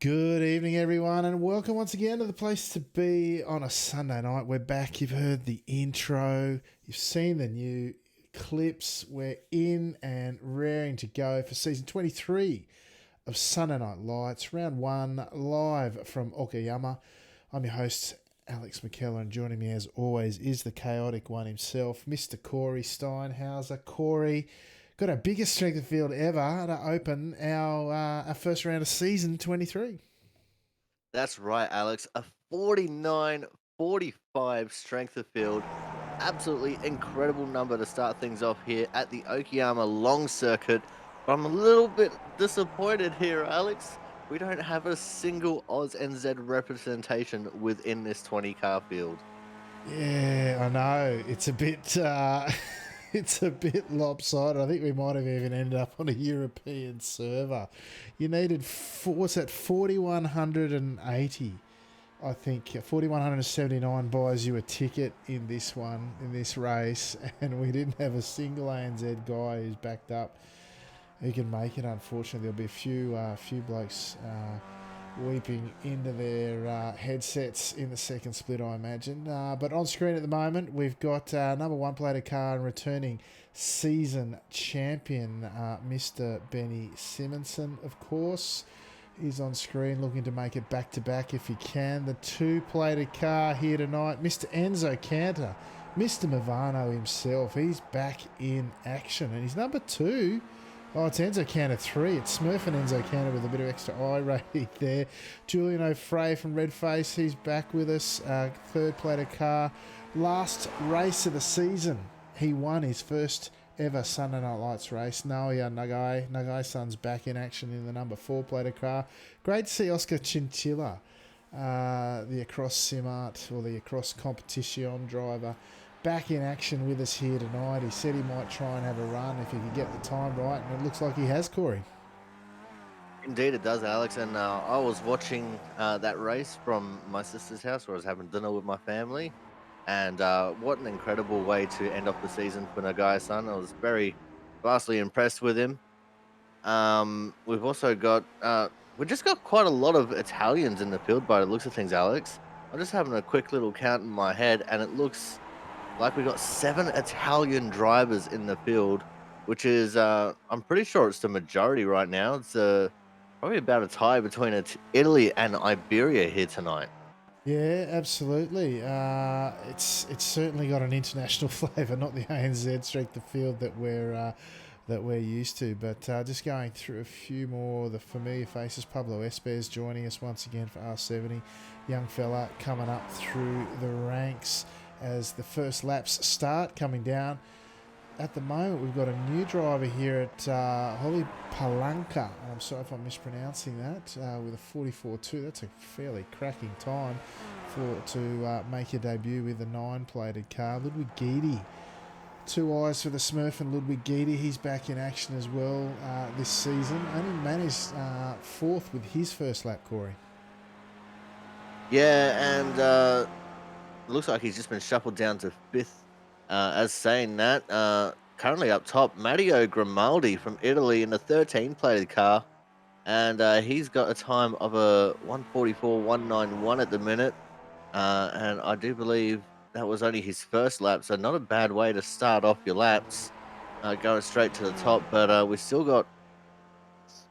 Good evening, everyone, and welcome once again to the place to be on a Sunday night. We're back. You've heard the intro, you've seen the new clips. We're in and raring to go for season 23 of Sunday Night Lights, round one, live from Okayama. I'm your host, Alex McKellar, and joining me as always is the chaotic one himself, Mr. Corey Steinhauser. Corey, got our biggest strength of field ever to open our first round of season 23. That's right, Alex. A 49-45 strength of field. Absolutely incredible number to start things off here at the Okayama long circuit. But I'm a little bit disappointed here, Alex. We don't have a single Oz NZ representation within this 20 car field. Yeah, I know. It's a bit it's a bit lopsided. I think we might have even ended up on a European server. You needed what's that, 4,180. I think 4,179 buys you a ticket in this one, in this race, and we didn't have a single ANZ guy who's backed up who can make it. Unfortunately, there'll be a few blokes weeping into their headsets in the second split, I imagine. But on screen at the moment, we've got number one plated car and returning season champion, Mr. Benny Simonson, of course. Is on screen looking to make it back-to-back if he can. The two-plated car here tonight, Mr. Enzo Cantor, Mr. Movano himself. He's back in action, and he's number two. Oh, it's Enzo Cantor 3. It's Smurf and Enzo Cantor with a bit of extra eye rating there. Julian O'Fray from Redface, he's back with us. Third plated car. Last race of the season, he won his first ever Sunday Night Lights race. Naoya Nagai-san's back in action in the number four plated car. Great to see Oscar Chinchilla, the Across Simart or the Across Competition driver, back in action with us here tonight. He said he might try and have a run if he could get the time right, and it looks like he has, Corey. Indeed, it does, Alex. And I was watching that race from my sister's house where I was having dinner with my family. And what an incredible way to end off the season for Nagai-san. I was very vastly impressed with him. We've also got, we just got quite a lot of Italians in the field by the looks of things, Alex. I'm just having a quick little count in my head, and it looks like we got 7 Italian drivers in the field, which is, I'm pretty sure it's the majority right now. It's probably about a tie between Italy and Iberia here tonight. Yeah, absolutely. It's certainly got an international flavour, not the ANZ strength of field that we're used to. But just going through a few more of the familiar faces. Pablo Espes joining us once again for R70. Young fella coming up through the ranks as the first laps start coming down. At the moment, we've got a new driver here at Holly Palanca. I'm sorry if I'm mispronouncing that. With a 44.2, that's a fairly cracking time to make your debut with a 9-plated car. Ludwig Guidi, two eyes for the Smurf and Ludwig Guidi. He's back in action as well this season. Only managed fourth with his first lap, Corey. Yeah, and it looks like he's just been shuffled down to 5th. As saying that, currently up top, Matteo Grimaldi from Italy in the 13-plated car. And he's got a time of a 144.191 at the minute. And I do believe that was only his first lap, so not a bad way to start off your laps, going straight to the top. But we still got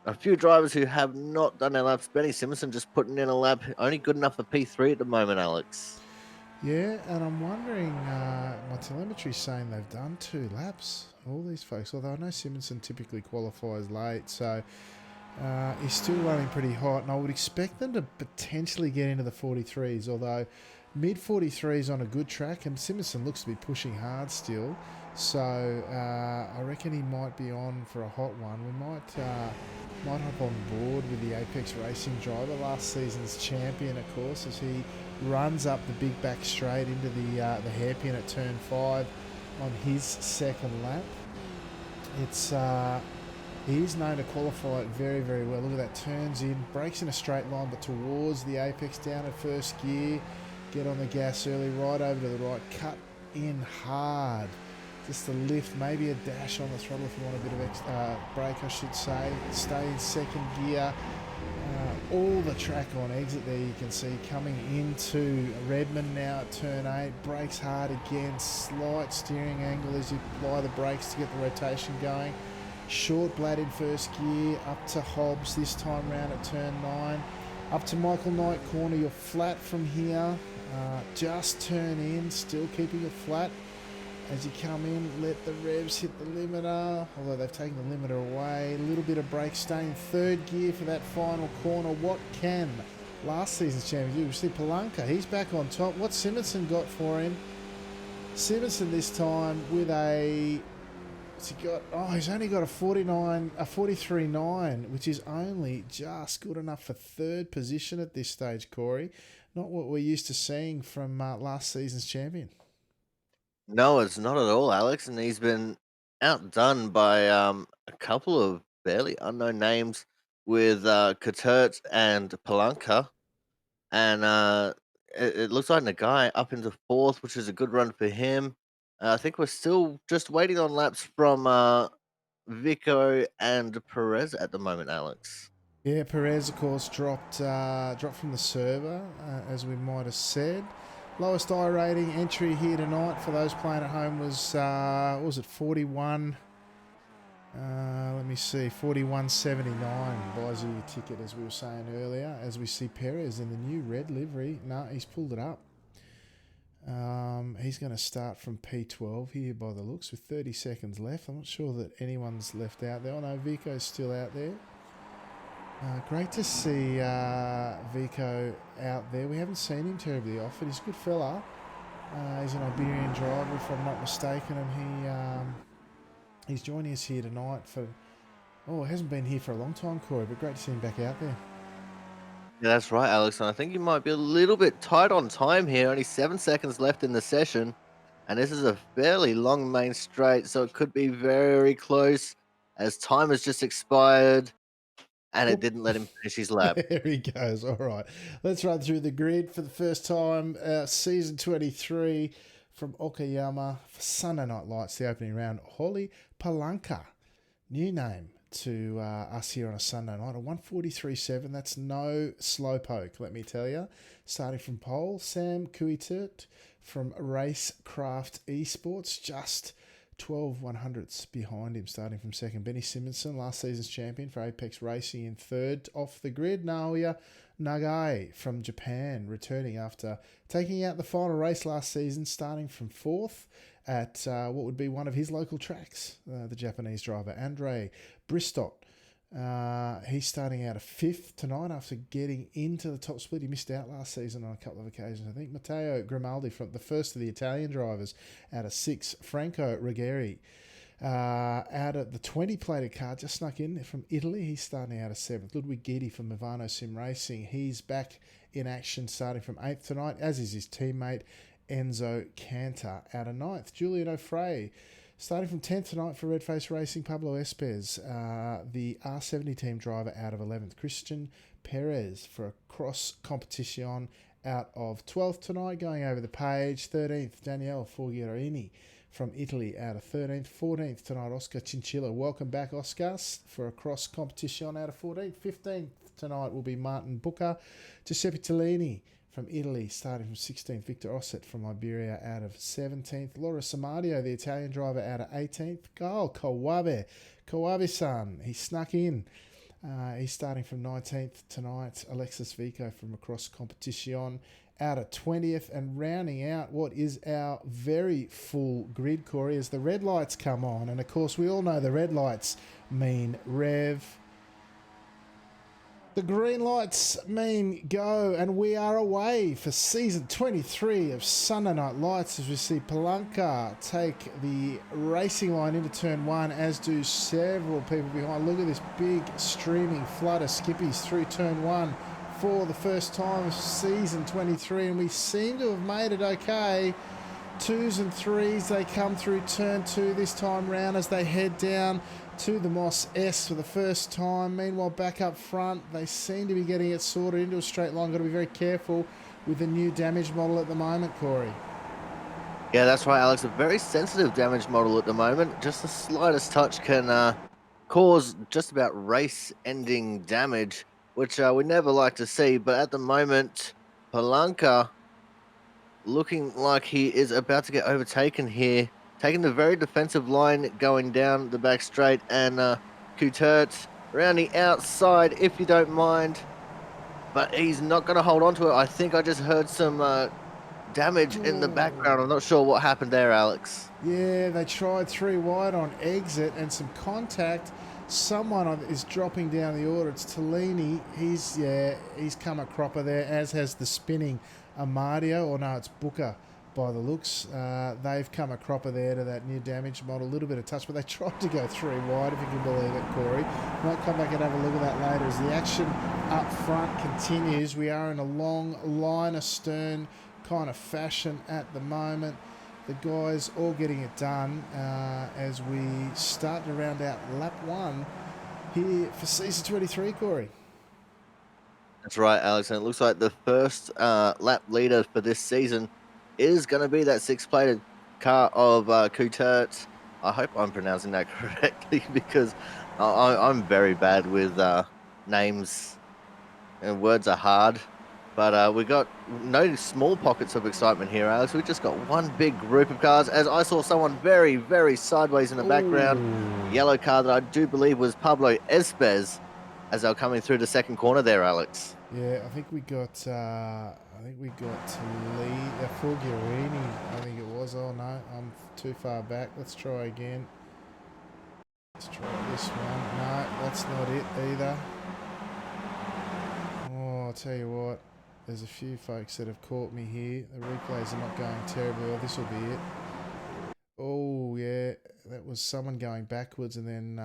a few drivers who have not done their laps. Benny Simpson just putting in a lap, only good enough for P3 at the moment, Alex. Yeah, and I'm wondering, my telemetry's saying they've done 2 laps, all these folks, although I know Simonson typically qualifies late, so he's still running pretty hot, and I would expect them to potentially get into the 43s, although mid-43s on a good track, and Simonson looks to be pushing hard still, so I reckon he might be on for a hot one. We might hop on board with the Apex Racing driver, last season's champion, of course, as he runs up the big back straight into the hairpin at turn 5 on his second lap. He is known to qualify it very, very well. Look at that, turns in, brakes in a straight line, but towards the apex, down at first gear, get on the gas early, right over to the right, cut in hard. Just a lift, maybe a dash on the throttle if you want a bit of brake, I should say. Stay in second gear. all the track on exit there. You can see coming into Redmond now at turn 8. Brakes hard again. Slight steering angle as you apply the brakes to get the rotation going. Short blade in first gear. Up to Hobbs this time round at turn 9. Up to Michael Knight corner. You're flat from here. Just turn in. Still keeping it flat. As you come in, let the revs hit the limiter, although they've taken the limiter away. A little bit of brake stay in third gear for that final corner. What can last season's champion do? We see Palanca, he's back on top. What's Simonson got for him? Simonson this time with a... What's he got? Oh, he's only got a 43.9, which is only just good enough for third position at this stage, Corey. Not what we're used to seeing from last season's champion. No, it's not at all, Alex, and he's been outdone by a couple of barely unknown names with Katert and Palanca, and it looks like Nagai up into fourth, which is a good run for him. I think we're still just waiting on laps from Vico and Perez at the moment, Alex. Yeah, Perez, of course, dropped from the server, as we might have said. Lowest I rating entry here tonight for those playing at home was, what was it, 41? Let me see, 41.79 buys you your ticket, as we were saying earlier. As we see Perez in the new red livery. No, he's pulled it up. He's going to start from P12 here by the looks with 30 seconds left. I'm not sure that anyone's left out there. I know Vico's still out there. Great to see Vico out there. We haven't seen him terribly often. He's a good fella. He's an Iberian driver, if I'm not mistaken, and he's joining us here tonight for... Oh, hasn't been here for a long time, Corey, but great to see him back out there. Yeah, that's right, Alex. And I think you might be a little bit tight on time here. Only 7 seconds left in the session. And this is a fairly long main straight, so it could be very close as time has just expired and it didn't let him finish his lap. There he goes. All right. Let's run through the grid for the first time. Season 23 from Okayama for Sunday Night Lights, the opening round. Holly Palanca, new name to us here on a Sunday night. A 143.7. That's no slowpoke, let me tell you. Starting from pole, Sam Kuitert from Racecraft Esports, just 12 100ths behind him, starting from second. Benny Simonson, last season's champion for Apex Racing, in third. Off the grid, Naoya Nagai from Japan, returning after taking out the final race last season, starting from fourth at what would be one of his local tracks. The Japanese driver, Andre Bristot. He's starting out a fifth tonight after getting into the top split. He missed out last season on a couple of occasions. I think Matteo Grimaldi, from the first of the Italian drivers, out of six. Franco Ruggeri out of the 20-plated car, just snuck in from Italy. He's starting out of seventh. Ludwig Guidi from Movano Sim Racing. He's back in action, starting from eighth tonight, as is his teammate Enzo Cantor out of ninth. Julian O'Fray starting from 10th tonight for Redface Racing, Pablo Espez, the R70 team driver, out of 11th. Christian Perez for a cross competition out of 12th tonight. Going over the page, 13th, Daniele Forgherini from Italy, out of 13th. 14th tonight, Oscar Chinchilla. Welcome back, Oscar, for a cross competition out of 14th. 15th tonight will be Martin Booker. Giuseppe Tellini from Italy, starting from 16th. Victor Osset from Iberia, out of 17th. Laura Samadio, the Italian driver, out of 18th. Kawabe-san, he snuck in. He's starting from 19th tonight. Alexis Vico from across competition, out of 20th. And rounding out what is our very full grid, Corey, as the red lights come on. And of course, we all know the red lights mean rev. The green lights mean go, and we are away for season 23 of Sunday Night Lights, as we see Palanca take the racing line into turn one, as do several people behind. Look at this big streaming flood of skippies through turn one for the first time of season 23, and we seem to have made it okay. Twos and threes, they come through turn two this time round as they head down to the Moss S for the first time. Meanwhile, back up front, they seem to be getting it sorted into a straight line. Got to be very careful with the new damage model at the moment, Corey. Yeah, that's right, Alex. A very sensitive damage model at the moment. Just the slightest touch can cause just about race-ending damage which we never like to see. But at the moment, Palanca looking like he is about to get overtaken here, taking the very defensive line going down the back straight, and Coutert around the outside, if you don't mind. But he's not going to hold on to it. I think I just heard some damage in the background. I'm not sure what happened there, Alex. Yeah, they tried 3 wide on exit and some contact. Someone is dropping down the order. It's Tellini. He's come a cropper there, as has the spinning Amadio. Or no, it's Booker by the looks. They've come a cropper there to that near damage model. A little bit of touch, but they tried to go 3 wide, if you can believe it, Corey. Might come back and have a look at that later as the action up front continues. We are in a long line astern kind of fashion at the moment. The guys all getting it done as we start to round out lap 1 here for season 23, Corey. That's right, Alex. And it looks like the first lap leader for this season is going to be that 6-plated car of Coutert. I hope I'm pronouncing that correctly because I'm very bad with names and words are hard. But we got no small pockets of excitement here, Alex. We just got one big group of cars. As I saw someone very, very sideways in the background. Yellow car that I do believe was Pablo Espez as they're coming through the second corner there, Alex. Yeah, I think we got to lead Fulgarini. I think it was. Oh no, I'm too far back. Let's try again. Let's try this one. No, that's not it either. Oh, I'll tell you what. There's a few folks that have caught me here. The replays are not going terribly well. This will be it. Oh, yeah. That was someone going backwards and then...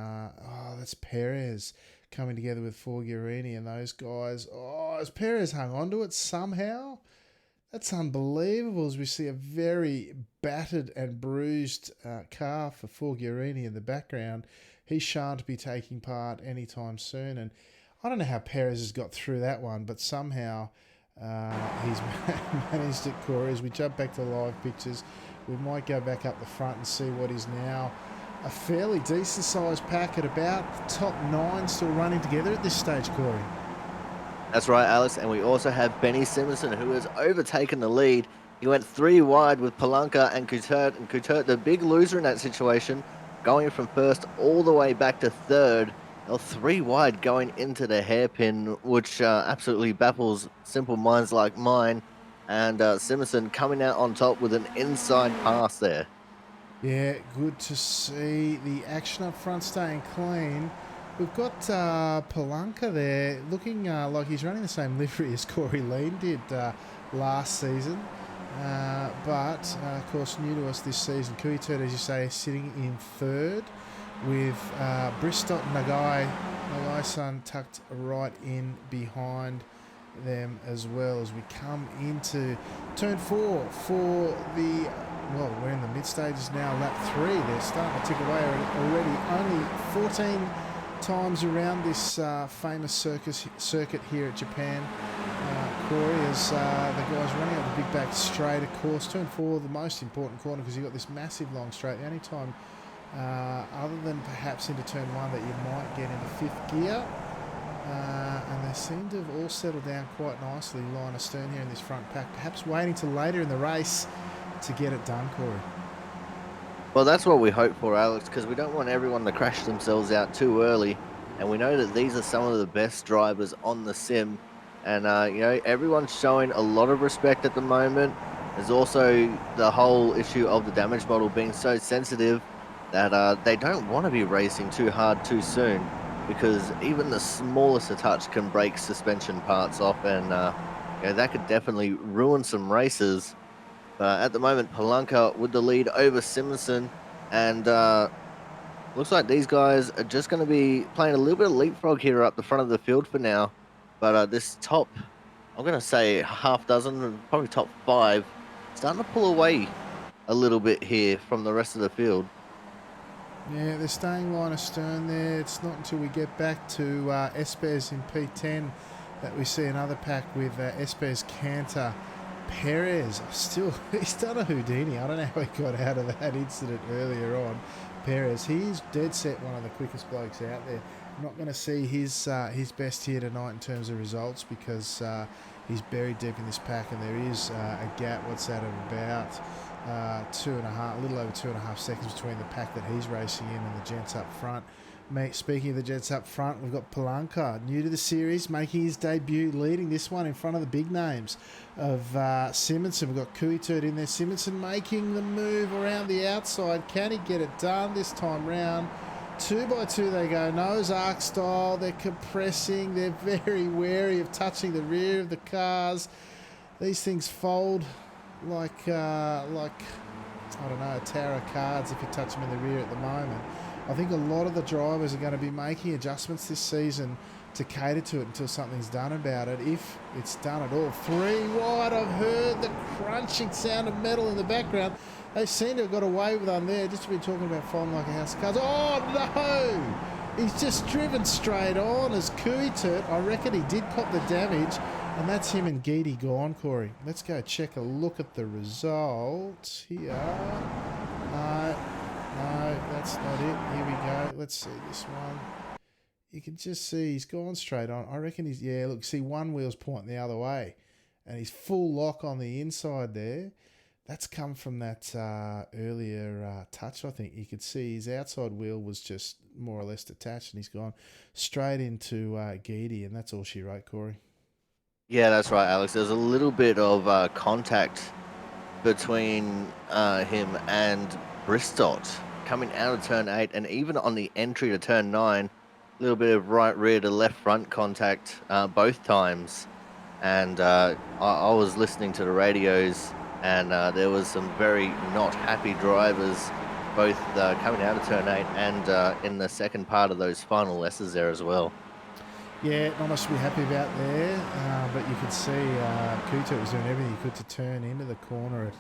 that's Perez coming together with Forgherini and those guys. Oh, has Perez hung onto it somehow? That's unbelievable as we see a very battered and bruised car for Forgherini in the background. He shan't be taking part anytime soon. And I don't know how Perez has got through that one, but somehow... he's managed it, Corey. As we jump back to live pictures, we might go back up the front and see what is now a fairly decent sized pack at about the top 9 still running together at this stage, Corey. That's right, Alex. And we also have Benny Simpson, who has overtaken the lead. He went 3 wide with Palanca and Coutert, the big loser in that situation, going from first all the way back to third. 3 wide going into the hairpin, which absolutely baffles simple minds like mine. And Simpson coming out on top with an inside pass there. Yeah, good to see the action up front staying clean. We've got Palanca there looking like he's running the same livery as Corey Lean did last season. But, of course, new to us this season. Coutert, as you say, sitting in third, with Bristot Nagai-san tucked right in behind them as well as we come into turn 4 for the, well, we're in the mid stages now, lap 3. They're starting to tick away already. Only 14 times around this famous circuit here at Japan. Corey, as the guys running up the big back straight, of course. Turn 4, the most important corner because you've got this massive long straight. The only time other than perhaps into turn 1 that you might get into 5th gear. And they seem to have all settled down quite nicely, line astern here in this front pack, perhaps waiting till later in the race to get it done, Corey. Well, that's what we hope for, Alex, because we don't want everyone to crash themselves out too early. And we know that these are some of the best drivers on the sim. And, everyone's showing a lot of respect at the moment. There's also the whole issue of the damage model being so sensitive that they don't want to be racing too hard too soon, because even the smallest of touch can break suspension parts off, and that could definitely ruin some races. At the moment, Palanca with the lead over Simpson, and looks like these guys are just going to be playing a little bit of leapfrog here up the front of the field for now. But this top, I'm going to say half dozen, probably top 5, starting to pull away a little bit here from the rest of the field. Yeah, they're staying line astern there. It's not until we get back to Espez in P10 that we see another pack with Espez, Cantor, Perez. He's done a Houdini. I don't know how he got out of that incident earlier on. Perez, he's dead set one of the quickest blokes out there. Not going to see his best here tonight in terms of results because he's buried deep in this pack, and there is a gap. What's that of about 2.5, a little over 2.5 seconds between the pack that he's racing in and the gents up front. Mate, speaking of the gents up front, we've got Palanca, new to the series, making his debut, leading this one in front of the big names of Simonson. We've got Kuitert in there. Simonson making the move around the outside. Can he get it done this time round? 2 by 2 they go, Noah's Ark style. They're compressing. They're very wary of touching the rear of the cars. These things fold like I don't know, a tower of cards if you touch them in the rear at the moment. I think a lot of the drivers are going to be making adjustments this season to cater to it until something's done about it, if it's done at all. 3 wide, I've heard the crunching sound of metal in the background. They seem to have got away with one there, just to be talking about falling like a house of cards. Oh no! He's just driven straight on as Kuitert. I reckon he did cop the damage, and that's him and Geedy gone, Corey. Let's go check a look at the result here. No, that's not it. Here we go. Let's see this one. You can just see he's gone straight on. I reckon he's, yeah, look, see one wheel's pointing the other way. And he's full lock on the inside there. That's come from that earlier touch, I think. You could see his outside wheel was just more or less detached, and he's gone straight into Geedy, and that's all she wrote, Corey. Yeah, that's right, Alex. There's a little bit of contact between him and Bristott coming out of turn 8, and even on the entry to turn 9, a little bit of right rear to left front contact both times. And I was listening to the radios, and there was some very not happy drivers, both coming out of turn 8 and in the second part of those final S's there as well. Yeah, not much to be happy about there, but you could see Kuto was doing everything he could to turn into the corner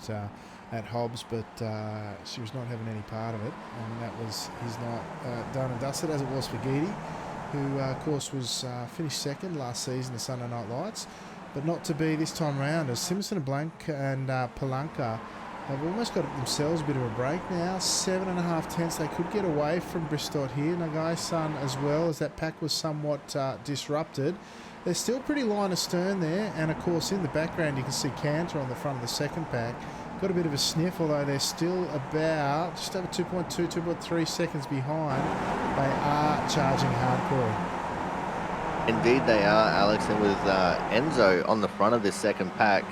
at Hobbs, but she was not having any part of it, and that was he's not done and dusted, as it was for Geedy, who of course was finished second last season, the Sunday Night Lights, but not to be this time round, as Simpson and Blanc and Palanca have almost got themselves a bit of a break now. 7.5 tenths. They could get away from Bristott here. Nagai-san as well, as that pack was somewhat disrupted. They're still pretty line astern there. And, of course, in the background, you can see Cantor on the front of the second pack. Got a bit of a sniff, although they're still about just over 2.2, 2.3 seconds behind. They are charging hardcore. Indeed they are, Alex. And with Enzo on the front of this second pack,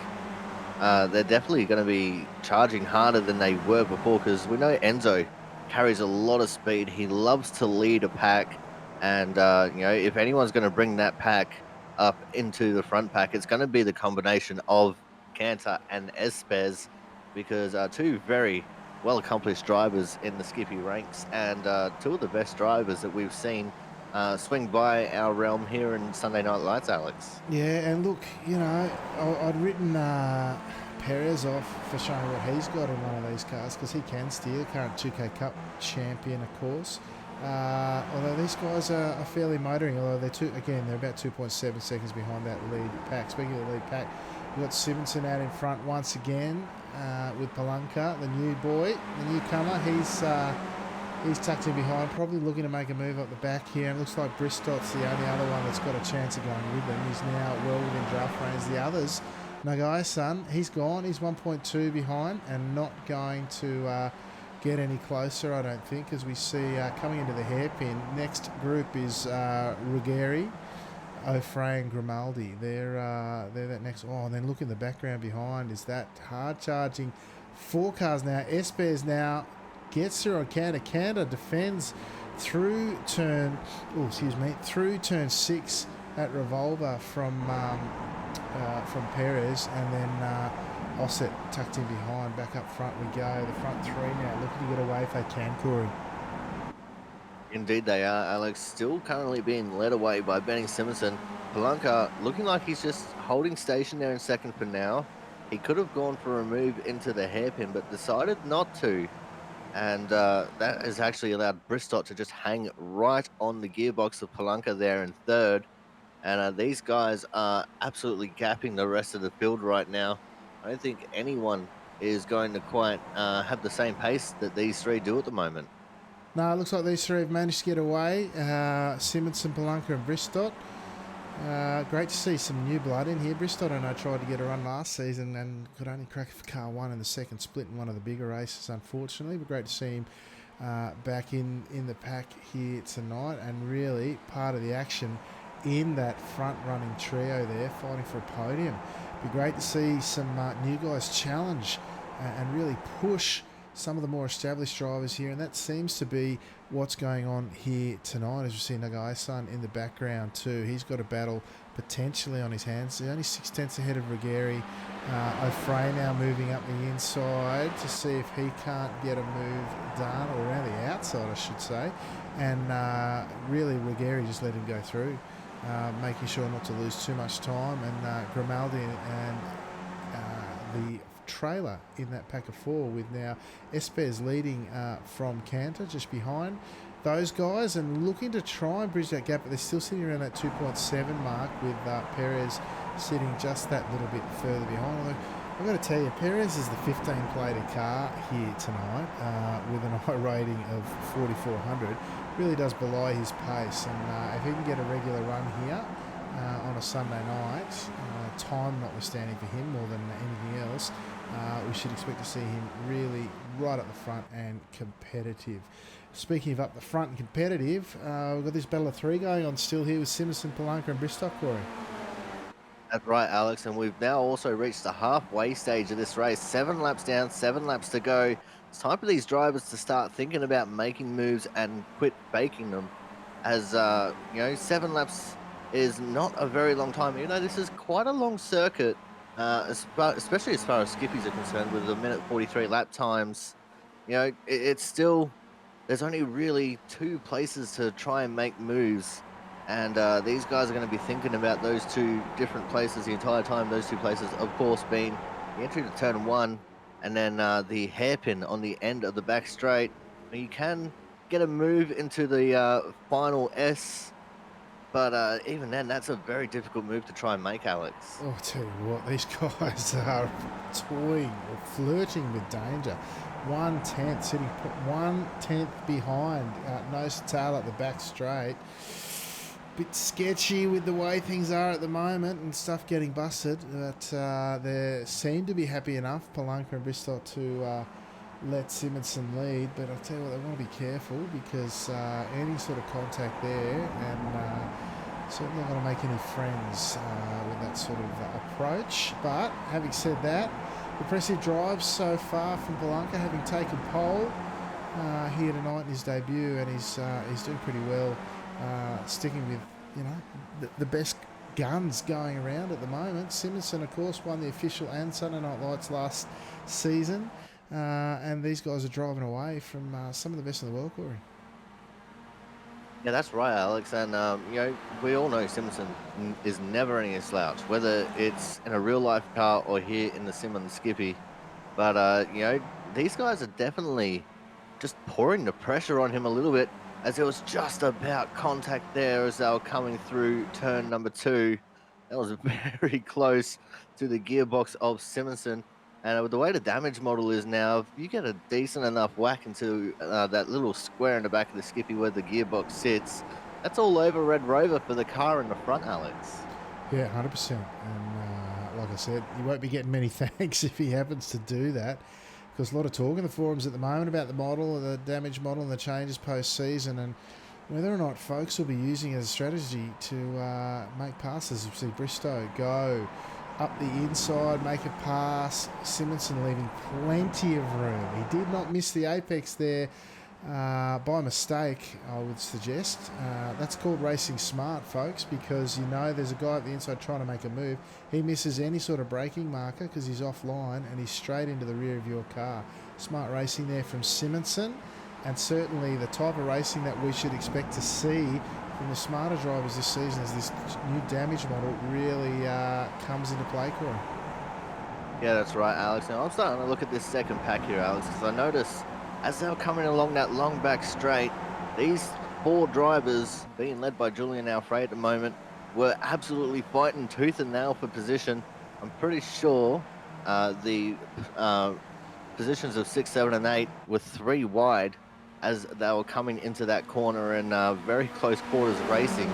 they're definitely going to be charging harder than they were before, because we know Enzo carries a lot of speed. He loves to lead a pack, and if anyone's going to bring that pack up into the front pack, it's going to be the combination of Cantor and Espez, because two very well accomplished drivers in the Skippy ranks, and two of the best drivers that we've seen swing by our realm here in Sunday Night Lights, Alex. Yeah, and look, I'd written Perez off for showing what he's got in one of these cars, because he can steer, current 2K Cup champion, of course. Although these guys are fairly motoring, although they're about 2.7 seconds behind that lead pack. Speaking of the lead pack, we've got Simonson out in front once again with Palanca, the new boy, the newcomer. He's tucked in behind, probably looking to make a move up the back here. And it looks like Bristott's the only other one that's got a chance of going with them. He's now well within draft range. The others, Nagai-san, he's gone. He's 1.2 behind and not going to get any closer, I don't think, as we see coming into the hairpin. Next group is Ruggieri, O'Fray and Grimaldi. They're that next. Oh, and then look in the background behind is that hard-charging 4 cars now. Espez now gets through on Cantor. Cantor defends through turn 6 at Revolver from Perez, and then Offset tucked in behind. Back up front we go. The front 3 now looking to get away if they can, Corey. Indeed they are, Alex. Still currently being led away by Benny Simonson. Palanca looking like he's just holding station there in second for now. He could have gone for a move into the hairpin, but decided not to. And that has actually allowed Bristott to just hang right on the gearbox of Palanca there in third. And these guys are absolutely gapping the rest of the field right now. I don't think anyone is going to quite have the same pace that these three do at the moment. No, it looks like these three have managed to get away. Simonson, Palanca and Bristott. Great to see some new blood in here. Bristott, I know, tried to get a run last season and could only crack for car one in the second split in one of the bigger races, unfortunately. But great to see him back in the pack here tonight, and really part of the action in that front-running trio there, fighting for a podium. Be great to see some new guys challenge and really push some of the more established drivers here, and that seems to be what's going on here tonight, as we see Nagai-san in the background too. He's got a battle potentially on his hands. He's only 6/10 ahead of Ruggieri. O'Fray now moving up the inside to see if he can't get a move done, or around the outside I should say, and really Ruggieri just let him go through, making sure not to lose too much time, and Grimaldi and the trailer in that pack of four, with now Espes leading from Cantor just behind those guys and looking to try and bridge that gap, but they're still sitting around that 2.7 mark, with Perez sitting just that little bit further behind. Although I've got to tell you, Perez is the 15-plated car here tonight, with an I rating of 4,400. Really does belie his pace, and if he can get a regular run here on a Sunday night, time notwithstanding for him more than anything else, we should expect to see him really right up the front and competitive. Speaking of up the front and competitive, we've got this battle of three going on still here with Simonson, Palanca and Bristott, Corey. That's right, Alex, and we've now also reached the halfway stage of this race. 7 laps down, 7 laps to go. It's time for these drivers to start thinking about making moves and quit faking them, as 7 laps is not a very long time. You know, this is quite a long circuit, especially as far as skippies are concerned, with the minute 43 lap times. You know, it's still, there's only really 2 places to try and make moves, and these guys are going to be thinking about those 2 different places the entire time. Those 2 places, of course, being the entry to turn 1 and then the hairpin on the end of the back straight. You can get a move into the final S, but even then, that's a very difficult move to try and make, Alex. Oh, I'll tell you what, these guys are toying or flirting with danger. 1/10, sitting 1/10 behind, nose to tail at the back straight. Bit sketchy with the way things are at the moment and stuff getting busted, but they seem to be happy enough, Palanca and Bristott, to let Simonson lead. But I'll tell you what, they want to be careful, because any sort of contact there, and certainly not going to make any friends with that sort of approach. But having said that, impressive drives so far from Palanca, having taken pole here tonight in his debut, and he's doing pretty well, sticking with the best guns going around at the moment. Simonson, of course, won the official and Sunday Night Lights last season, and these guys are driving away from some of the best in the world, Corey. Yeah, that's right, Alex. And, we all know Simonson is never any slouch, whether it's in a real life car or here in the sim and the Skippy. But, these guys are definitely just pouring the pressure on him a little bit, as there was just about contact there as they were coming through turn number 2. That was very close to the gearbox of Simonson. And with the way the damage model is now, if you get a decent enough whack into that little square in the back of the Skippy where the gearbox sits, that's all over Red Rover for the car in the front, Alex. Yeah, 100%. And like I said, you won't be getting many thanks if he happens to do that, because a lot of talk in the forums at the moment about the model, the damage model, and the changes post-season, and whether or not folks will be using it as a strategy to make passes. You see Bristow go up the inside, make a pass. Simonson leaving plenty of room. He did not miss the apex there by mistake, I would suggest. That's called racing smart, folks, because there's a guy at the inside trying to make a move. He misses any sort of braking marker because he's offline, and he's straight into the rear of your car. Smart racing there from Simonson, and certainly the type of racing that we should expect to see from the smarter drivers this season as this new damage model really comes into play, Corey. Yeah, that's right, Alex. Now, I'm starting to look at this second pack here, Alex, because I notice as they were coming along that long back straight, these 4 drivers, being led by Julian Alfred at the moment, were absolutely fighting tooth and nail for position. I'm pretty sure the positions of 6, 7, and 8 were 3 wide. as they were coming into that corner and very close quarters racing.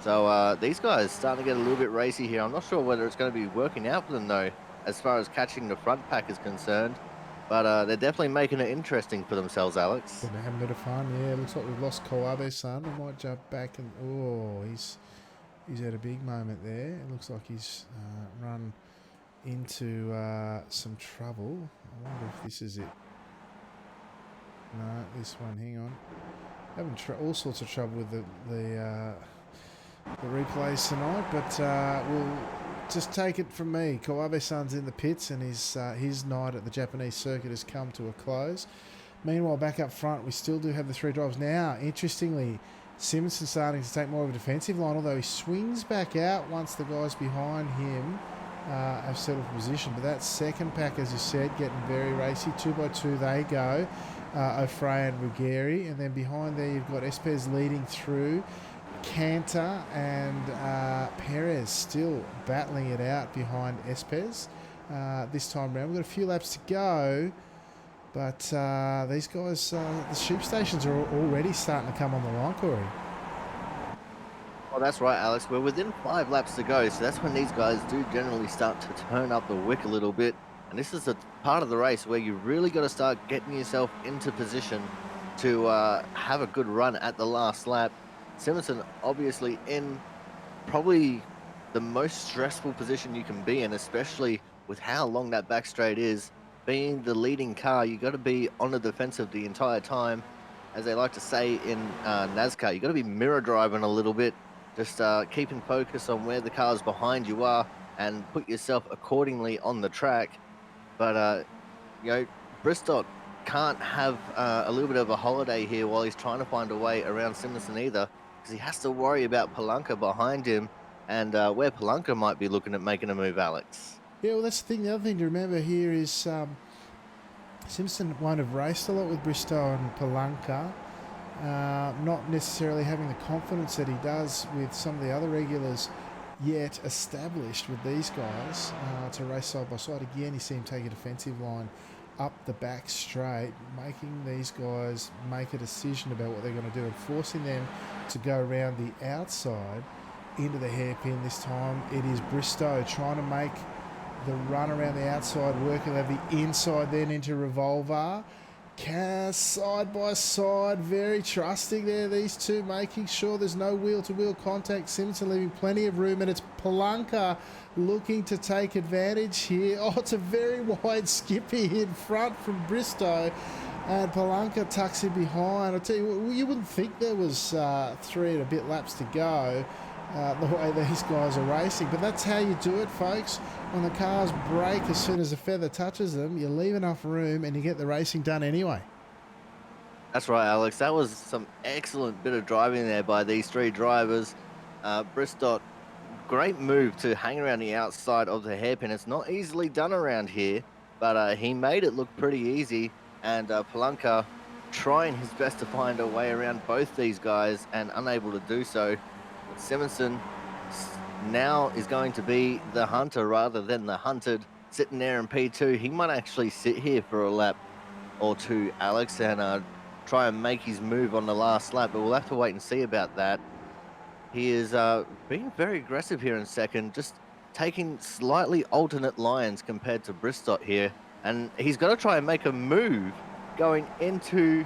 So these guys starting to get a little bit racy here. I'm not sure whether it's going to be working out for them though, as far as catching the front pack is concerned. But they're definitely making it interesting for themselves, Alex. They're having a bit of fun. Yeah, looks like we've lost Kawabe-san. We might jump back and he's had a big moment there. It looks like he's run into some trouble. I wonder if this is it. No, this one. Hang on. Having all sorts of trouble with the replays tonight, but we'll just take it from me. Kawabe-san's in the pits, and his night at the Japanese circuit has come to a close. Meanwhile, back up front, we still do have the 3 drivers. Now, interestingly, Simonson's starting to take more of a defensive line, although he swings back out once the guys behind him have settled for position. But that second pack, as you said, getting very racy. 2 by 2 they go. Ofrey and Ruggieri, and then behind there you've got Espes leading through. Cantor and Perez still battling it out behind Espes this time round. We've got a few laps to go, but these guys, the sheep stations are already starting to come on the line, Corey. Oh, that's right, Alex. We're within 5 laps to go, so that's when these guys do generally start to turn up the wick a little bit. And this is the part of the race where you really got to start getting yourself into position to have a good run at the last lap. Simonson obviously in probably the most stressful position you can be in, especially with how long that back straight is. Being the leading car, you got to be on the defensive the entire time. As they like to say in NASCAR, you got to be mirror driving a little bit, just keeping focus on where the cars behind you are and put yourself accordingly on the track. But, you know, Bristow can't have a little bit of a holiday here while he's trying to find a way around Simonson either, because he has to worry about Palanca behind him and where Palanca might be looking at making a move, Alex. Yeah, well, that's the thing. The other thing to remember here is Simpson won't have raced a lot with Bristow and Palanca, not necessarily having the confidence that he does with some of the other regulars yet established with these guys to race side by side. Again, you see him take a defensive line up the back straight, making these guys make a decision about what they're going to do and forcing them to go around the outside into the hairpin. This time it is Bristow trying to make the run around the outside work. He'll have the inside then into Revolver. Side by side, very trusting there, these two, making sure there's no wheel-to-wheel contact. Simpson leaving plenty of room, and it's Palanca looking to take advantage here. Oh, it's a very wide skippy in front from Bristow, and Palanca tucks in behind. I tell you, you wouldn't think there was 3 and a bit laps to go the way these guys are racing, but that's how you do it, folks. When the cars brake as soon as a feather touches them, you leave enough room and you get the racing done anyway. That's right, Alex. That was some excellent bit of driving there by these 3 drivers. Bristow, great move to hang around the outside of the hairpin. It's not easily done around here, but he made it look pretty easy. And Palanca trying his best to find a way around both these guys and unable to do so. But Simonson now is going to be the hunter rather than the hunted, sitting there in P2. He might actually sit here for a lap or 2, Alex, and try and make his move on the last lap, but we'll have to wait and see about that. He is being very aggressive here in second, just taking slightly alternate lines compared to Bristow here, and he's got to try and make a move going into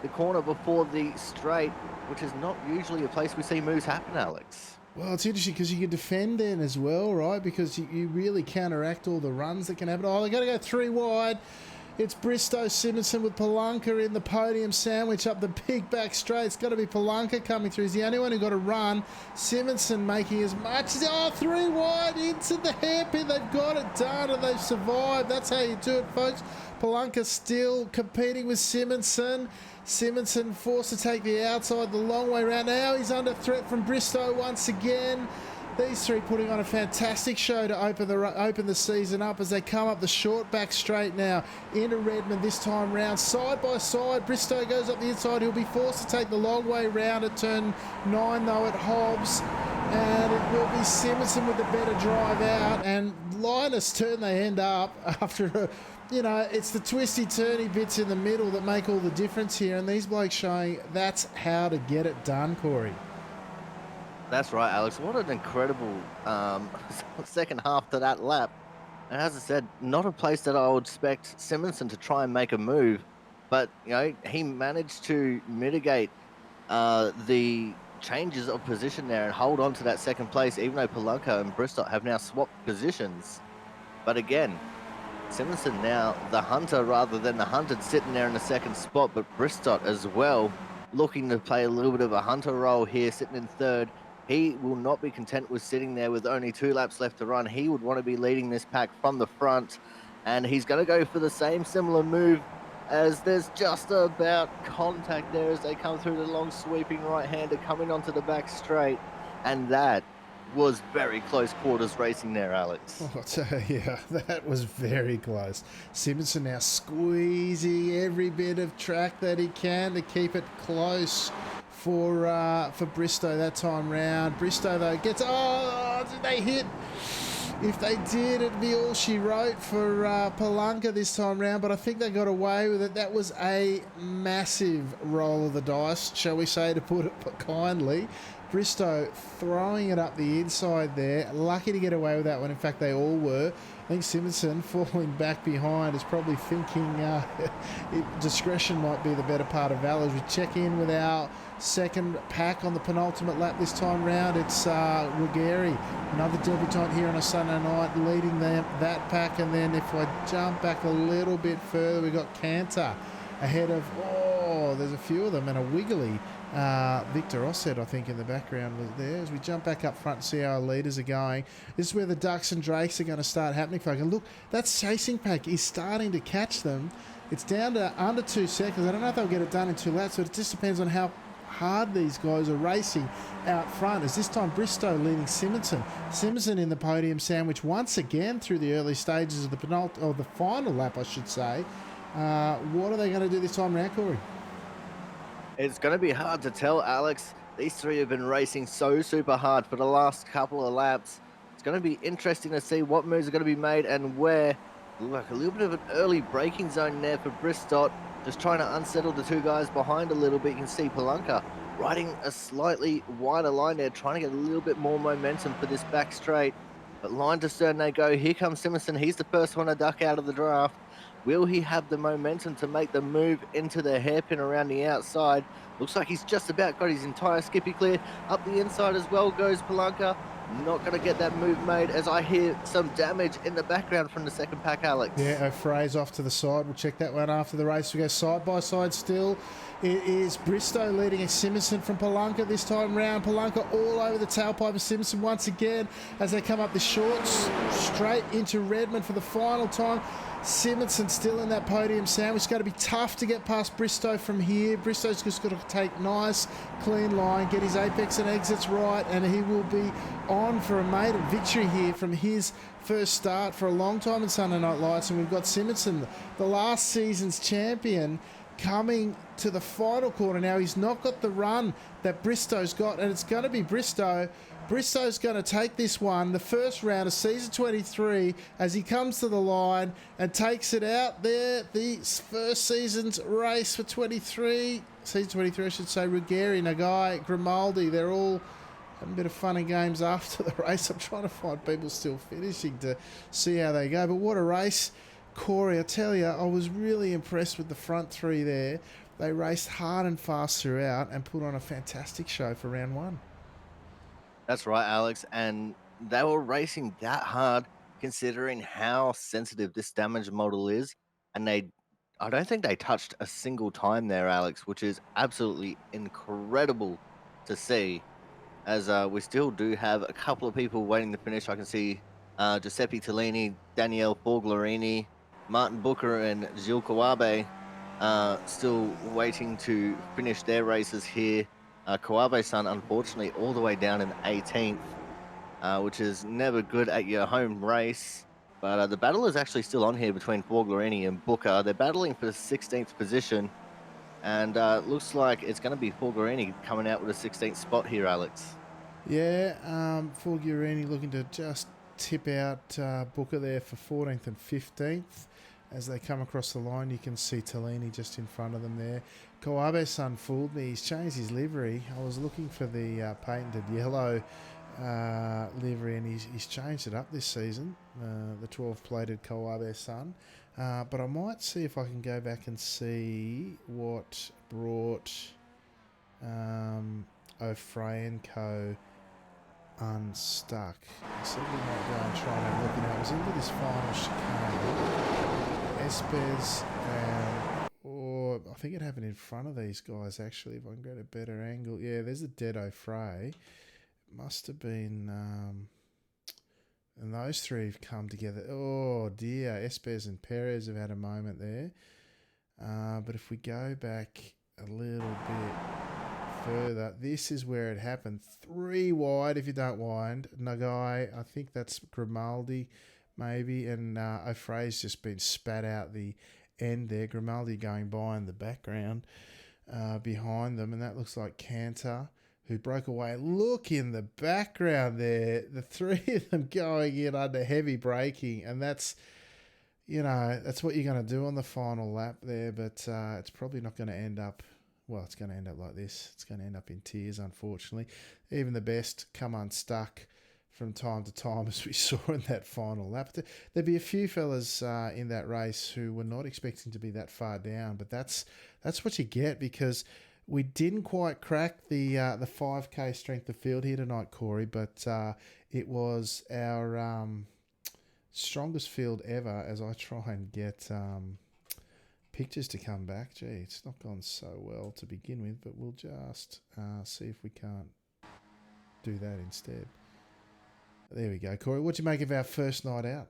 the corner before the straight, which is not usually a place we see moves happen, Alex. Well, it's interesting because you can defend then as well, right? Because you really counteract all the runs that can happen. Oh, they're going to go 3 wide. It's Bristow Simonson with Palanca in the podium sandwich up the big back straight. It's got to be Palanca coming through. He's the only one who got a run. Simonson making as much as... Oh, 3 wide into the hairpin. They've got it done and they've survived. That's how you do it, folks. Palanca still competing with Simonson. Simonson forced to take the outside the long way around. Now he's under threat from Bristow once again. These 3 putting on a fantastic show to open the season up as they come up the short back straight now into Redmond this time round. Side by side, Bristow goes up the inside. He'll be forced to take the long way round at turn 9 though at Hobbs. and it will be Simonson with the better drive out, and Linus turn they end up after a, it's the twisty turny bits in the middle that make all the difference here, and these blokes showing that's how to get it done, Corey. That's right, Alex. What an incredible second half to that lap. And as I said, not a place that I would expect Simonson to try and make a move, but he managed to mitigate the changes of position there and hold on to that second place, even though Palunka and Bristol have now swapped positions. But again, Simonson now the hunter rather than the hunted, sitting there in the second spot, but Bristol as well looking to play a little bit of a hunter role here, sitting in third. He will not be content with sitting there with only 2 laps left to run. He would want to be leading this pack from the front, and he's going to go for the same similar move, as there's just about contact there as they come through the long sweeping right-hander coming onto the back straight, and that was very close quarters racing there, Alex. Oh, I'll tell you, yeah, that was very close. Simonson now squeezing every bit of track that he can to keep it close for Bristow that time round. Bristow, though, did they hit? If they did, it'd be all she wrote for Palunka this time round, but I think they got away with it. That was a massive roll of the dice, shall we say, to put it kindly. Bristow throwing it up the inside there. Lucky to get away with that one. In fact, they all were. I think Simonson, falling back behind, is probably thinking discretion might be the better part of valor. As we check in with our second pack on the penultimate lap this time round, it's Ruggieri, another debutant here on a Sunday night, leading that pack. And then if I jump back a little bit further, we've got Cantor ahead of, there's a few of them, and a wiggly Victor Osset, I think, in the background was there. As we jump back up front and see how our leaders are going, this is where the Ducks and Drakes are going to start happening, folks. And look, that chasing pack is starting to catch them. It's down to under 2 seconds. I don't know if they'll get it done in 2 laps, but it just depends on how hard these guys are racing out front. As this time Bristow leading Simonson. Simonson in the podium sandwich once again through the early stages of the final lap, I should say. What are they going to do this time round, Corey? It's going to be hard to tell, Alex. These three have been racing so super hard for the last couple of laps. It's going to be interesting to see what moves are going to be made and where. Like a little bit of an early braking zone there for Bristol, just trying to unsettle the 2 guys behind a little bit. You can see Palunka riding a slightly wider line there, trying to get a little bit more momentum for this back straight. But line to stern they go. Here comes Simonson. He's the first one to duck out of the draft. Will he have the momentum to make the move into the hairpin around the outside? Looks like he's just about got his entire skippy clear. Up the inside as well goes Palunka. Not going to get that move made, as I hear some damage in the background from the second pack, Alex. Yeah, O'Fray's off to the side. We'll check that one after the race. We go side by side still. It is Bristow leading a Simonson from Palunka this time round. Palunka all over the tailpipe of Simonson once again as they come up the shorts straight into Redmond for the final time. Simonson still in that podium sandwich. It's going to be tough to get past Bristow from here. Bristow's just got to take nice, clean line, get his apex and exits right, and he will be on for a maiden victory here from his first start for a long time in Sunday Night Lights. And we've got Simonson, the last season's champion, coming to the final quarter now. He's not got the run that Bristow's got, and it's going to be Bristow. Bristow's going to take this one, the first round of season 23, as he comes to the line and takes it out there. The first season's race for season 23, I should say. Ruggieri, Nagai, Grimaldi, they're all having a bit of fun and games after the race. I'm trying to find people still finishing to see how they go. But what a race, Corey. I tell you, I was really impressed with the front 3 there. They raced hard and fast throughout and put on a fantastic show for round 1. That's right, Alex. And they were racing that hard considering how sensitive this damage model is. And I don't think they touched a single time there, Alex, which is absolutely incredible to see. As we still do have a couple of people waiting to finish. I can see Giuseppe Tellini, Danielle Forglarini, Martin Booker, and Gilles Kawabe still waiting to finish their races here. Kawabe-san, unfortunately, all the way down in 18th, which is never good at your home race. But the battle is actually still on here between Forglarini and Booker. They're battling for the 16th position. And looks like it's going to be Forglarini coming out with a 16th spot here, Alex. Yeah, Fulgurini looking to just tip out Booker there for 14th and 15th. As they come across the line, you can see Tellini just in front of them there. Kawabe-san fooled me. He's changed his livery. I was looking for the patented yellow livery, and he's changed it up this season, the 12-plated Kawabe-san. But I might see if I can go back and see what brought O'Fray and Co. unstuck. I said we might go and try and have a look. It was into this final chicane. Espes and I think it happened in front of these guys actually. If I can get a better angle, yeah, there's a dead O'Fray. Must have been, and those three have come together. Oh dear, Espes and Perez have had a moment there. But if we go back a little bit further, this is where it happened. 3 wide if you don't wind. Nagai, I think that's Grimaldi maybe, and O'Fray's just been spat out the end there. Grimaldi going by in the background behind them, and that looks like Cantor, who broke away. Look in the background there, the three of them going in under heavy braking, and that's, that's what you're going to do on the final lap there, but it's probably not going to end up, well, it's going to end up like this. It's going to end up in tears, unfortunately. Even the best come unstuck from time to time, as we saw in that final lap. There'd be a few fellas in that race who were not expecting to be that far down, but that's what you get, because we didn't quite crack the 5K strength of field here tonight, Corey, but it was our strongest field ever, as I try and get pictures to come back. Gee, it's not gone so well to begin with, but we'll just see if we can't do that instead. There we go, Corey. What do you make of our first night out?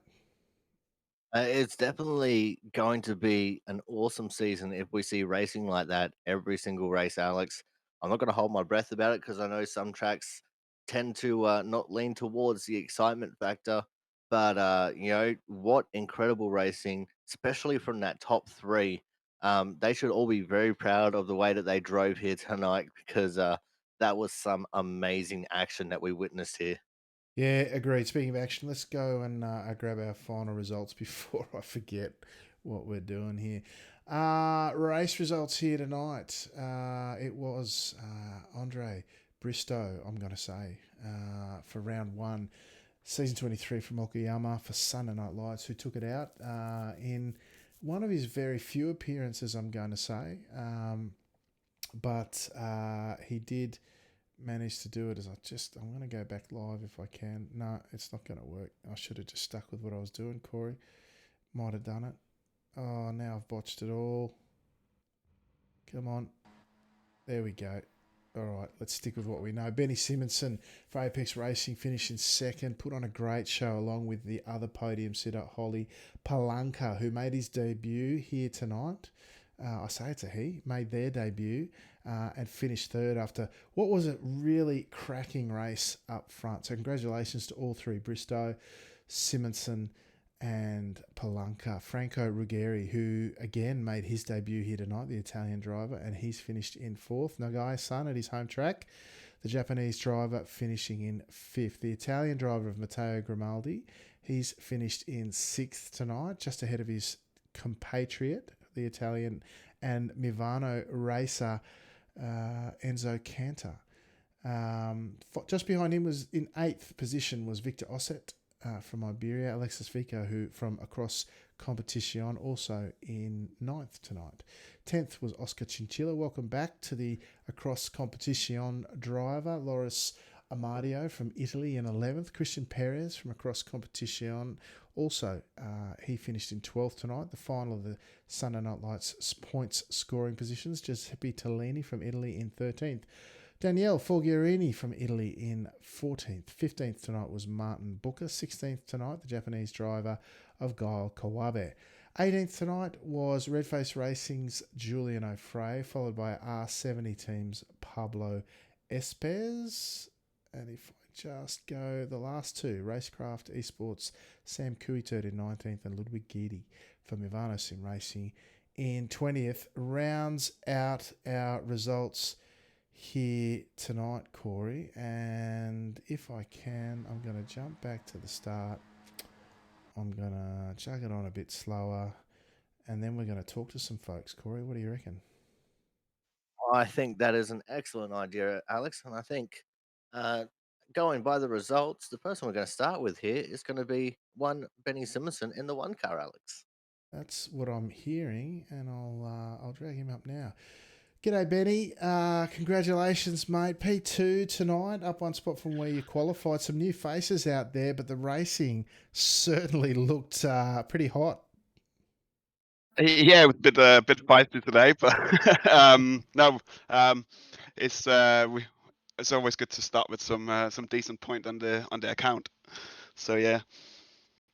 It's definitely going to be an awesome season if we see racing like that every single race, Alex. I'm not going to hold my breath about it because I know some tracks tend to not lean towards the excitement factor. But what incredible racing, especially from that top three. They should all be very proud of the way that they drove here tonight, because that was some amazing action that we witnessed here. Yeah, agreed. Speaking of action, let's go and grab our final results before I forget what we're doing here. Race results here tonight. It was Andre Bristow, I'm going to say, for round one, season 23 from Okayama for Sunday Night Lights, who took it out in one of his very few appearances, I'm going to say. But he did manage to do it. I'm going to go back live if I can. No, it's not going to work. I should have just stuck with what I was doing, Corey. Might have done it. Oh, now I've botched it all. Come on. There we go. All right, let's stick with what we know. Benny Simonson for Apex Racing finished in second, put on a great show along with the other podium sitter, Holly Palanca, who made his debut here tonight. I say it's a he, made their debut and finished third after what was a really cracking race up front. So congratulations to all three, Bristow, Simonson and Palanca. Franco Ruggeri, who again made his debut here tonight, the Italian driver, and he's finished in fourth. Nagai-san at his home track, the Japanese driver, finishing in fifth. The Italian driver of Matteo Grimaldi, he's finished in sixth tonight, just ahead of his compatriot, the Italian and Mivano racer Enzo Cantor. Just behind him was in eighth position was Victor Osset from Iberia, Alexis Vico, who from across competition, also in ninth tonight. 10th was Oscar Chinchilla. Welcome back to the across competition driver, Loris Amadio from Italy in 11th. Christian Perez from across competition. Also, he finished in 12th tonight. The final of the Sunday Night Lights points scoring positions. Giuseppe Tellini from Italy in 13th. Daniele Folgherini from Italy in 14th. 15th tonight was Martin Booker. 16th tonight, the Japanese driver of Gail Kawabe. 18th tonight was Redface Racing's Julian O'Fray, followed by R70 Team's Pablo Espes. And if I just go the last two, Racecraft Esports, Sam Kuitert in 19th and Ludwig Guidi from Ivano Sim Racing in 20th, rounds out our results here tonight, Corey. And if I can, I'm going to jump back to the start. I'm going to chug it on a bit slower. And then we're going to talk to some folks. Corey, what do you reckon? I think that is an excellent idea, Alex, and I think, uh, going by the results, the person we're gonna start with here is gonna be one Benny Simonson in the 1 car, Alex. That's what I'm hearing, and I'll drag him up now. G'day, Benny. Congratulations, mate. P2 tonight, up one spot from where you qualified. Some new faces out there, but the racing certainly looked pretty hot. Yeah, it was a bit feisty today, but no, um, it's it's always good to start with some decent point on the account. So yeah.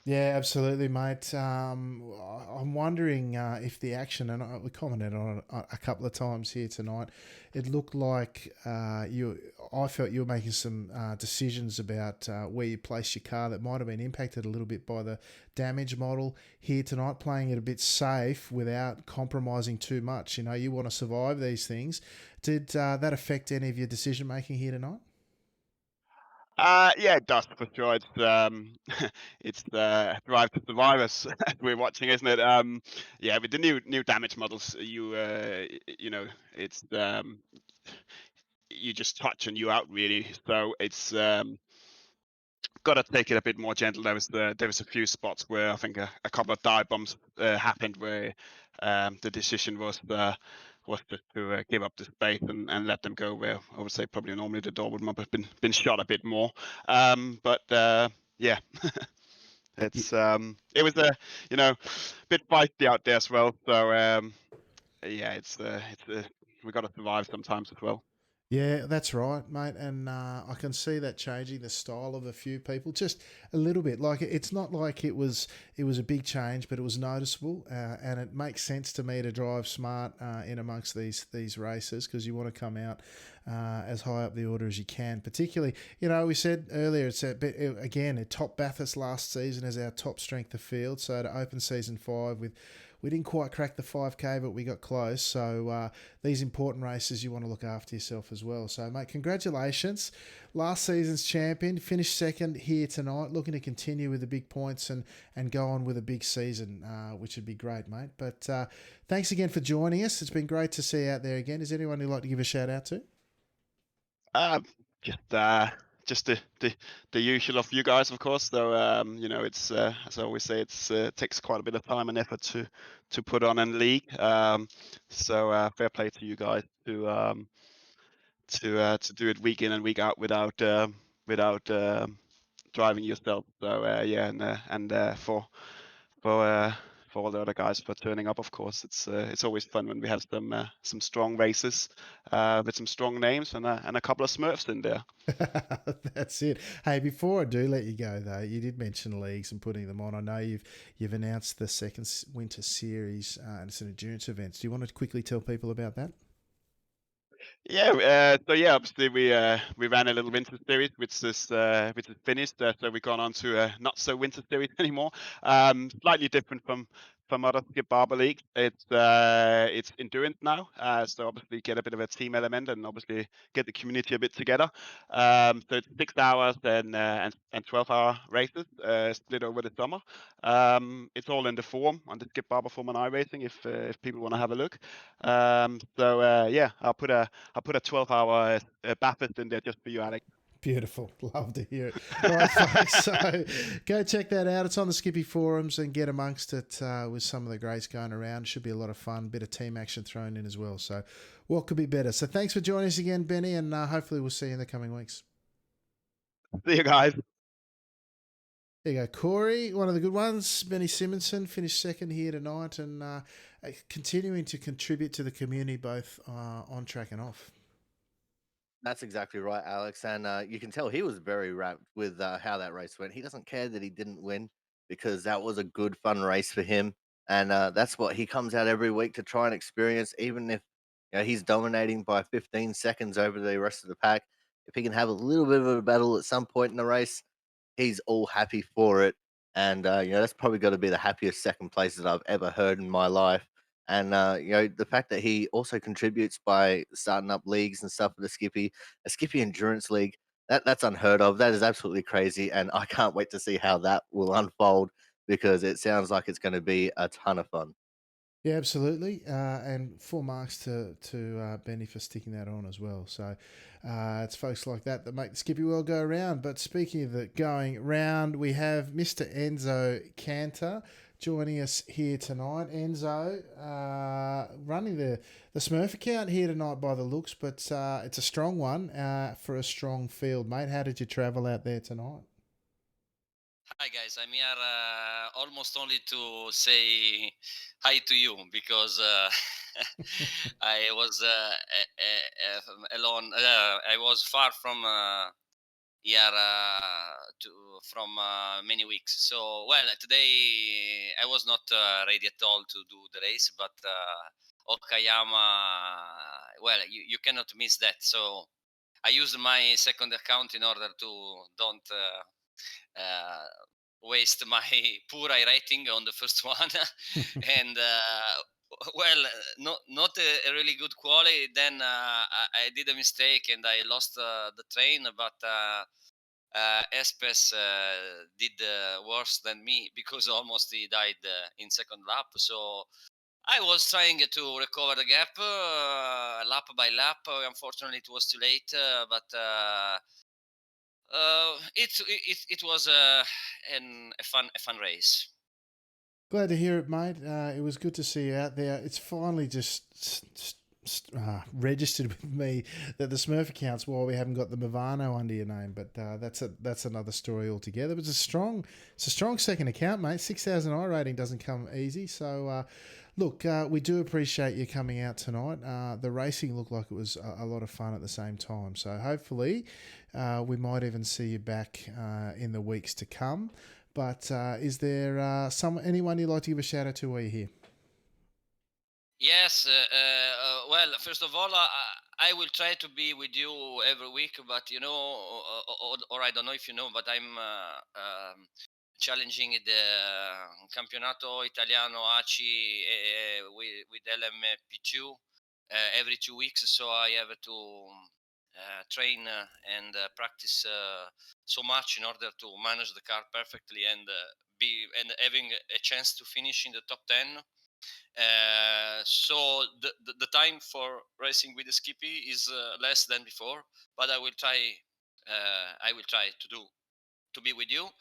Yeah, absolutely, mate. I'm wondering if the action, and we commented on it a couple of times here tonight, it looked like I felt you were making some decisions about where you place your car that might have been impacted a little bit by the damage model here tonight, playing it a bit safe without compromising too much. You know, you want to survive these things. Did that affect any of your decision making here tonight? Yeah, it does for sure. It's Drive to Survive as we're watching, isn't it? Yeah, with the new damage models, you know, it's you just touch and you out really. So it's got to take it a bit more gentle. There was a few spots where I think a couple of dive bombs happened where the decision was just to give up the space and let them go. Where I would say probably normally the door would have been shot a bit more. But yeah, it was a bit feisty out there as well. So yeah, we got to survive sometimes as well. Yeah, that's right, mate. And I can see that changing the style of a few people just a little bit. Like it's not like it was a big change, but it was noticeable, and it makes sense to me to drive smart in amongst these races because you want to come out as high up the order as you can. Particularly, we said earlier it's a bit again. It top Bathurst last season as our top strength of field, so to open season 5 with. We didn't quite crack the 5K, but we got close. So these important races, you want to look after yourself as well. So, mate, congratulations. Last season's champion, finished second here tonight, looking to continue with the big points and go on with a big season, which would be great, mate. But thanks again for joining us. It's been great to see you out there again. Is there anyone you'd like to give a shout out to? Uh, just just the usual of you guys, of course. Though it's as I always say, it's takes quite a bit of time and effort to put on a league. So fair play to you guys to do it week in and week out without driving yourself. So yeah, and for uh, for all the other guys for turning up. Of course, it's always fun when we have some strong races with some strong names and a couple of Smurfs in there. That's it. Hey, before I do let you go, though, you did mention leagues and putting them on. I know you've announced the second winter series, and it's an endurance event. Do you want to quickly tell people about that? Yeah, so yeah, obviously we ran a little winter series, which is finished. So we've gone on to a not so winter series anymore. Slightly different from other skip barber leagues. It's endurance now. So obviously get a bit of a team element and obviously get the community a bit together. So it's 6 hours and 12-hour races split over the summer. It's all in the forum on the skip barber forum on iRacing if people want to have a look. So yeah, I'll put a 12-hour Bathurst in there just for you, Alex. Beautiful. Love to hear it. All right, folks. So go check that out. It's on the Skippy forums and get amongst it with some of the greats going around. Should be a lot of fun. Bit of team action thrown in as well. So what could be better? So thanks for joining us again, Benny, and hopefully we'll see you in the coming weeks. See you guys. There you go, Corey, one of the good ones. Benny Simonson finished second here tonight and continuing to contribute to the community both on track and off. That's exactly right, Alex, and, you can tell he was very wrapped with, how that race went. He doesn't care that he didn't win because that was a good, fun race for him, and, that's what he comes out every week to try and experience, even if, he's dominating by 15 seconds over the rest of the pack. If he can have a little bit of a battle at some point in the race, he's all happy for it, and, that's probably gotta be the happiest second place that I've ever heard in my life, And the fact that he also contributes by starting up leagues and stuff for the Skippy, a Skippy Endurance League, that's unheard of. That is absolutely crazy, and I can't wait to see how that will unfold because it sounds like it's going to be a ton of fun. Yeah, absolutely, and full marks to Benny for sticking that on as well. So it's folks like that that make the Skippy World go round. But speaking of the going round, we have Mr. Enzo Cantor joining us here tonight. Enzo, running the Smurf account here tonight by the looks, but it's a strong one for a strong field, mate. How did you travel out there tonight? Hi guys, I'm here almost only to say hi to you because I was alone. I was far from here from many weeks. So well, today I was not ready at all to do the race, but Okayama, well, you cannot miss that. So I used my second account in order to don't uh, waste my poor rating on the first one, and well, not a really good quality. Then I did a mistake and I lost the train, but. Espes did worse than me because almost he died in second lap. So I was trying to recover the gap lap by lap. Unfortunately, it was too late. But it was a fun race. Glad to hear it, mate. It was good to see you out there. It's finally just registered with me that the Smurf account's why we haven't got the Movano under your name, but that's another story altogether. But it's a strong second account, mate. 6,000 I rating doesn't come easy. So look, we do appreciate you coming out tonight. The racing looked like it was a lot of fun at the same time. So hopefully, we might even see you back in the weeks to come. But is there anyone you'd like to give a shout out to while you're here? Yes. Well, first of all, I will try to be with you every week. But you know, or I don't know if you know, but I'm challenging the Campionato Italiano ACI with LMP2 every 2 weeks. So I have to train and practice so much in order to manage the car perfectly and be and having a chance to finish in the top 10. So the time for racing with the Skippy is less than before, but I will try. I will try to be with you.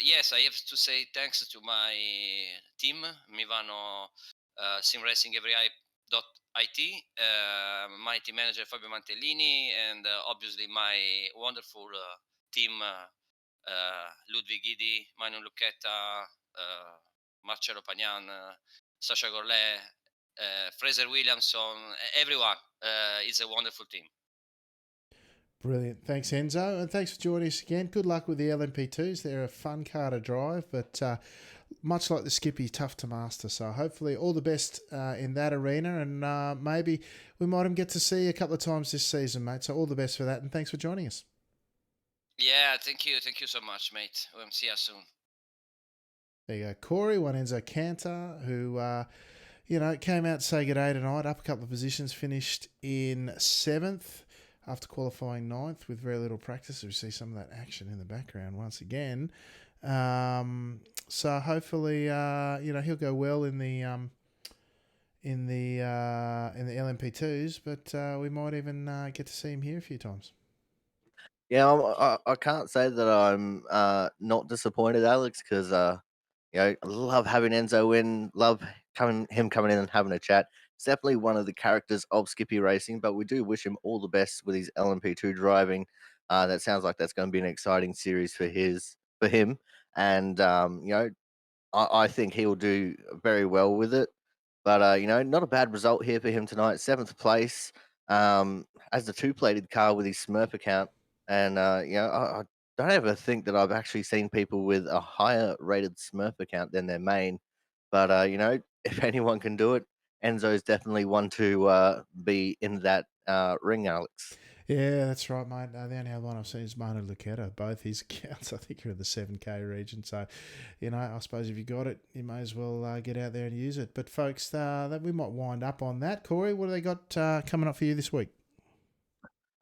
Yes, I have to say thanks to my team, Mivano Sim Racing Every Eye. .it, my team manager Fabio Mantellini, and obviously my wonderful team Ludwig Guidi, Manuel Lucchetta, Marcello Pagnan, Sasha Gorlet, Fraser Williamson, everyone. It's a wonderful team. Brilliant. Thanks, Enzo. And thanks for joining us again. Good luck with the LMP2s. They're a fun car to drive, but much like the Skippy, tough to master. So hopefully all the best in that arena. And maybe we might even get to see you a couple of times this season, mate. So all the best for that. And thanks for joining us. Yeah, thank you. Thank you so much, mate. We'll see you soon. There you go. Corey, one Enzo Cantor, who came out to say good day tonight, up a couple of positions, finished in 7th after qualifying 9th with very little practice. We see some of that action in the background once again. So hopefully, he'll go well in the LMP2s, but we might even get to see him here a few times. Yeah, I can't say that I'm not disappointed, Alex, because I love having Enzo in, love him coming in and having a chat. It's definitely one of the characters of Skippy Racing, but we do wish him all the best with his LMP2 driving. That sounds like that's going to be an exciting series for him, and I think he'll do very well with it. But not a bad result here for him tonight. 7th place, as the two-plated car with his Smurf account, and I don't ever think that I've actually seen people with a higher rated Smurf account than their main. But if anyone can do it, Enzo's definitely one to be in that ring, Alex. Yeah, that's right, mate. The only other one I've seen is Manu Luqueta. Both his accounts, I think, are in the 7K region. So, I suppose if you got it, you may as well get out there and use it. But, folks, that we might wind up on that. Corey, what do they got coming up for you this week?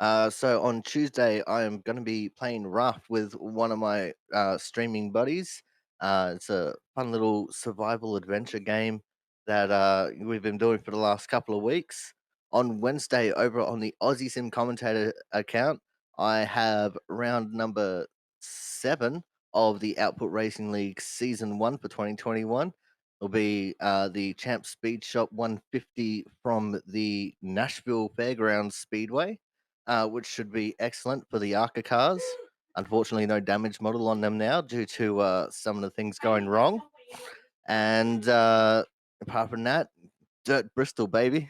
So on Tuesday, I am going to be playing Rough with one of my streaming buddies. It's a fun little survival adventure game that we've been doing for the last couple of weeks. On Wednesday, over on the Aussie Sim Commentator account, I have round number 7 of the Output Racing League Season 1 for 2021. It'll be the Champ Speed Shop 150 from the Nashville Fairgrounds Speedway, which should be excellent for the ARCA cars. Unfortunately, no damage model on them now due to some of the things going wrong. And apart from that, Dirt Bristol, baby.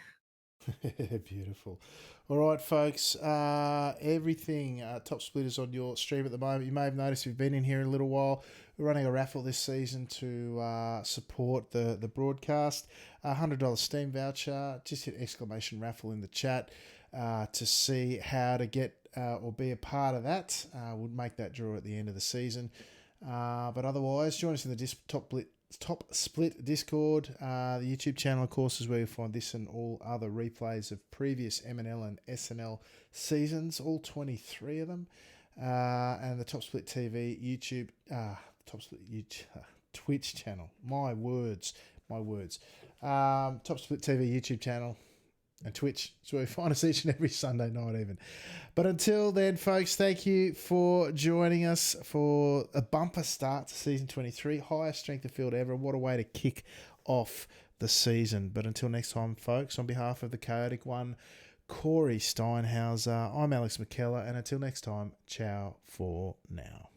Beautiful. All right, folks. Everything Top Split is on your stream at the moment. You may have noticed we've been in here a little while. We're running a raffle this season to support the broadcast. $100 Steam voucher. Just hit exclamation raffle in the chat to see how to get or be a part of that. We'll make that draw at the end of the season. But otherwise, join us in the Top Split Discord. The YouTube channel, of course, is where you'll find this and all other replays of previous MNL and SNL seasons, all 23 of them. And the Top Split TV YouTube, Twitch channel. My words. Top Split TV YouTube channel and Twitch. It's where you find us each and every Sunday night even. But until then, folks, thank you for joining us for a bumper start to season 23. Highest strength of field ever. What a way to kick off the season. But until next time, folks, on behalf of the Chaotic One, Corey Steinhauser, I'm Alex McKellar. And until next time, ciao for now.